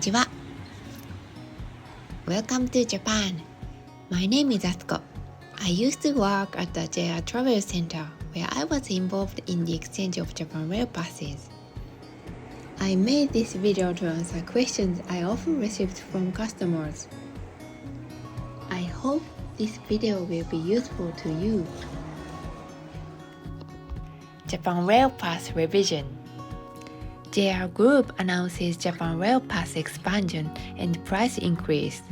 ちは。Welcome to Japan. My name is Asuko. I used to work at the JR Travel Center where I was involved in the exchange of Japan Rail passes. I made this video to answer questions I often received from customers. I hope this video will be useful to you. Japan Rail Pass Revision. JR Group announces Japan Rail Pass expansion and price increase.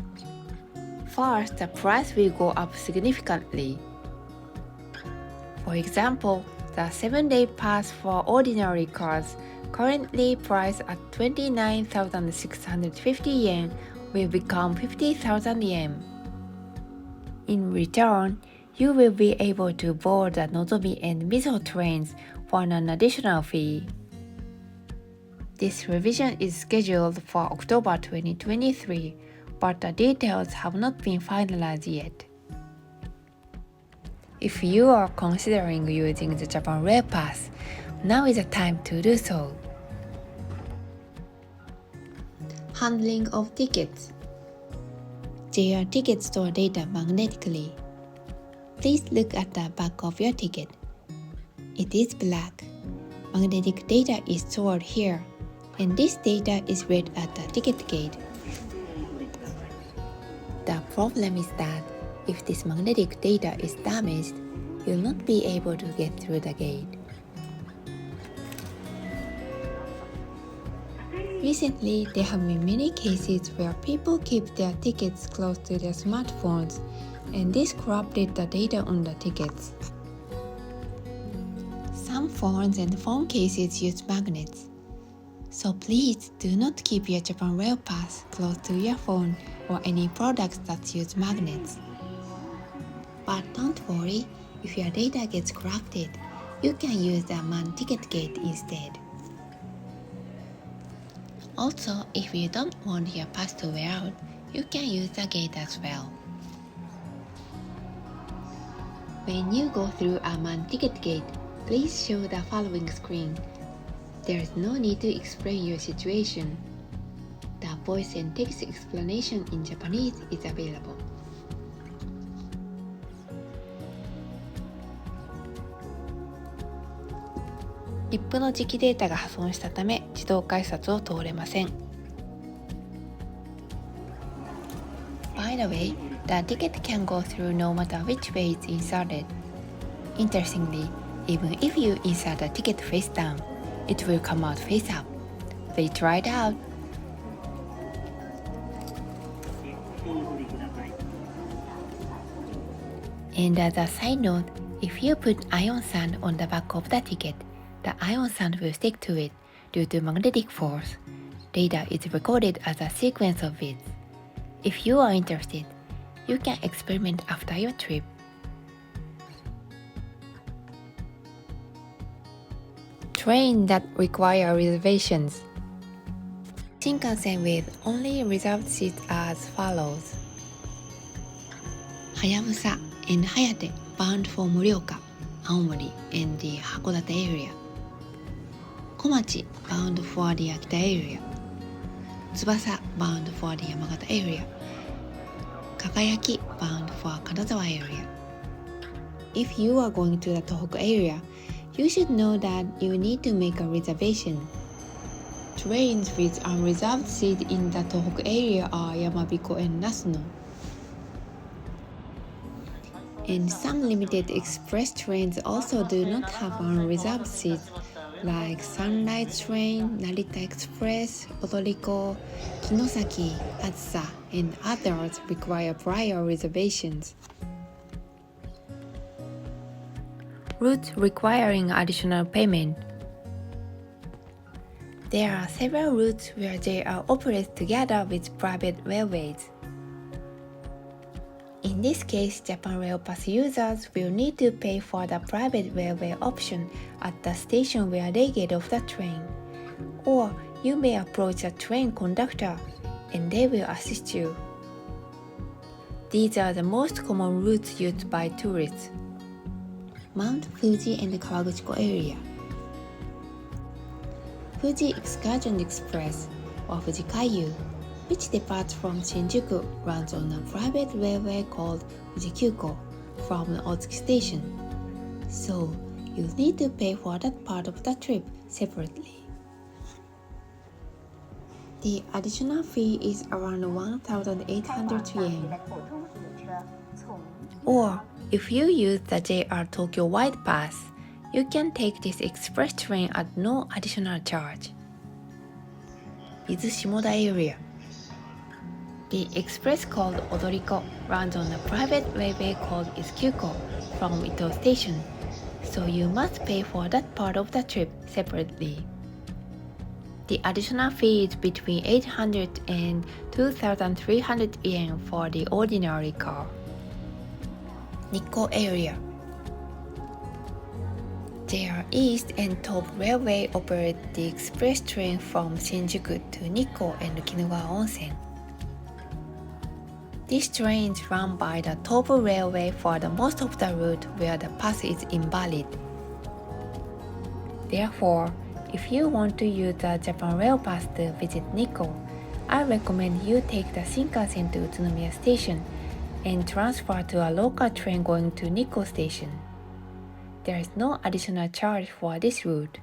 First, the price will go up significantly. For example, the 7-day pass for ordinary cars, currently priced at 29,650 yen, will become 50,000 yen. In return, you will be able to board the Nozomi and Mizo trains for an additional fee. This revision is scheduled for October 2023, but the details have not been finalized yet. If you are considering using the Japan Rail Pass, now is the time to do so. Handling of tickets. JR tickets store data magnetically. Please look at the back of your ticket. It is black. Magnetic data is stored here, and this data is read at the ticket gate. The problem is that if this magnetic data is damaged, you'll not be able to get through the gate. Recently, there have been many cases where people keep their tickets close to their smartphones, and this corrupted the data on the tickets. Some phones and phone cases use magnets. So please do not keep your Japan Rail Pass close to your phone or any products that use magnets. But don't worry, if your data gets corrupted, you can use the manned ticket gate instead. Also, if you don't want your pass to wear out, you can use the gate as well. When you go through a manned ticket gate, please show the following screen. There is no need to explain your situation. The voice and text explanation in Japanese is available.切符の磁気データが破損したため自動改札を通れません。By the way, the ticket can go through no matter which way it's inserted. Interestingly, even if you insert the ticket face down, it will come out face up. They try it out. And as a side note, if you put ion sand on the back of the ticket, the ion sand will stick to it due to magnetic force. Data is recorded as a sequence of bits. If you are interested, you can experiment after your trip. Trains that require reservations. Shinkansen with only reserved seats as follows. Hayabusa and Hayate bound for Morioka, Aomori and the Hakodate area. Komachi bound for the Akita area. Tsubasa bound for the Yamagata area. Kakayaki bound for Kanazawa area. If you are going to the Tohoku area, you should know that you need to make a reservation. Trains with unreserved seats in the Tohoku area are Yamabiko and Nasuno. And some limited express trains also do not have unreserved seats, like Sunlight Train, Narita Express, Odoriko, Kinosaki, Atsusa, and others require prior reservations. Routes requiring additional payment. There are several routes where JR operates together with private railways. In this case, Japan Rail Pass users will need to pay for the private railway option at the station where they get off the train. Or you may approach a train conductor and they will assist you. These are the most common routes used by tourists. Mount Fuji and the Kawaguchiko area. Fuji Excursion Express or Fujikyu which departs from Shinjuku, runs on a private railway called Fujikyuko from the Otsuki station. So you need to pay for that part of the trip separately. The additional fee is around 1,800 yen. Or if you use the JR Tokyo Wide Pass, you can take this express train at no additional charge. Izu Shimoda area. The express called Odoriko runs on a private railway called Izu Kyuko from Ito Station, so you must pay for that part of the trip separately. The additional fee is between 800 and 2,300 yen for the ordinary car. Nikko area. JR East and Tobu Railway operate the express train from Shinjuku to Nikko and Kinugawa Onsen. These trains run by the Tobu Railway for the most of the route where the pass is invalid. Therefore, if you want to use the Japan Rail Pass to visit Nikko, I recommend you take the Shinkansen to Utsunomiya Station and transfer to a local train going to Nikko Station. There is no additional charge for this route.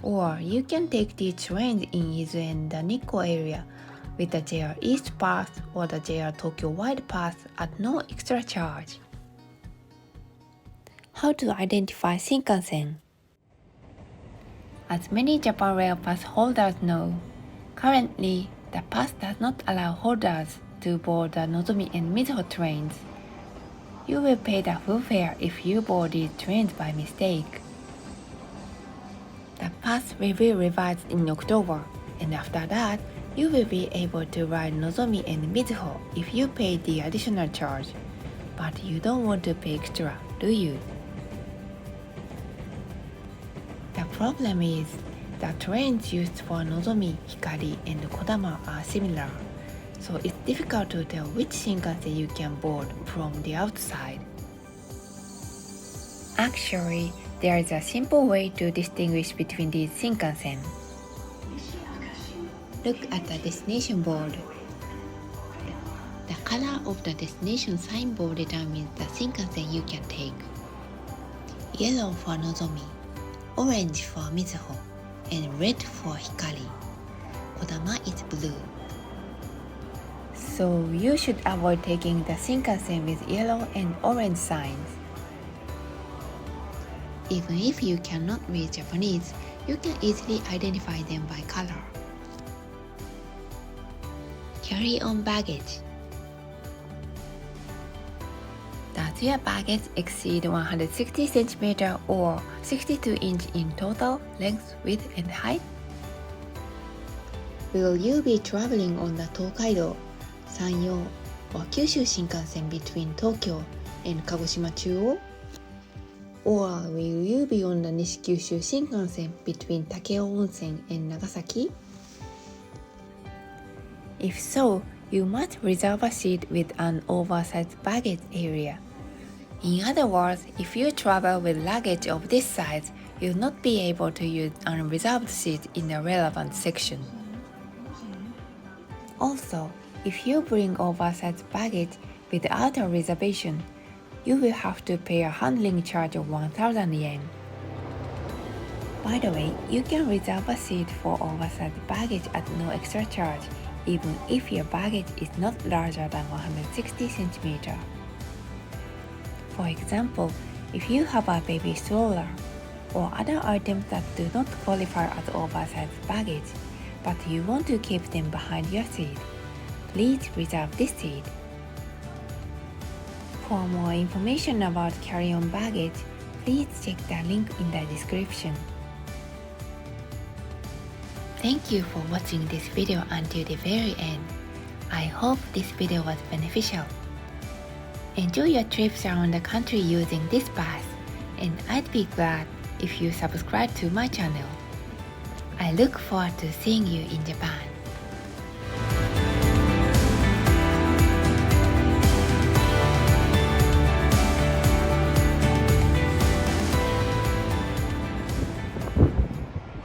Or you can take the trains in Izu and the Nikko area with the JR East Pass or the JR Tokyo Wide Pass at no extra charge. How to identify Shinkansen? As many Japan Rail Pass holders know, currently the pass does not allow holders to board the Nozomi and Mizuho trains. You will pay the full fare if you board these trains by mistake. The pass will be revised in October, and after that, you will be able to ride Nozomi and Mizuho if you pay the additional charge. But you don't want to pay extra, do you? The problem is, the trains used for Nozomi, Hikari, and Kodama are similar, so it's difficult to tell which Shinkansen you can board from the outside. Actually, there is a simple way to distinguish between these Shinkansen. Look at the destination board. The color of the destination signboard determines the Shinkansen you can take. Yellow for Nozomi, orange for Mizuho, and red for Hikari. Kodama is blue. So you should avoid taking the Shinkansen with yellow and orange signs. Even if you cannot read Japanese, you can easily identify them by color. Carry-on baggage. Does your baggage exceed 160 cm or 62 inch in total length, width, and height? Will you be traveling on the Tokaido, Sanyo, or Kyushu Shinkansen between Tokyo and Kagoshima Chuo? Or will you be on the Nishikyushu Shinkansen between Takeo Onsen and Nagasaki? If so, you must reserve a seat with an oversized baggage area. In other words, if you travel with luggage of this size, you'll not be able to use unreserved seats in the relevant section. Also, if you bring oversized baggage without a reservation, you will have to pay a handling charge of 1,000 yen. By the way, you can reserve a seat for oversized baggage at no extra charge, even if your baggage is not larger than 160 cm. For example, if you have a baby stroller or other items that do not qualify as oversized baggage, but you want to keep them behind your seat, please reserve this seat. For more information about carry-on baggage, please check the link in the description. Thank you for watching this video until the very end. I hope this video was beneficial. Enjoy your trips around the country using this pass, and I'd be glad if you subscribe to my channel. I look forward to seeing you in Japan.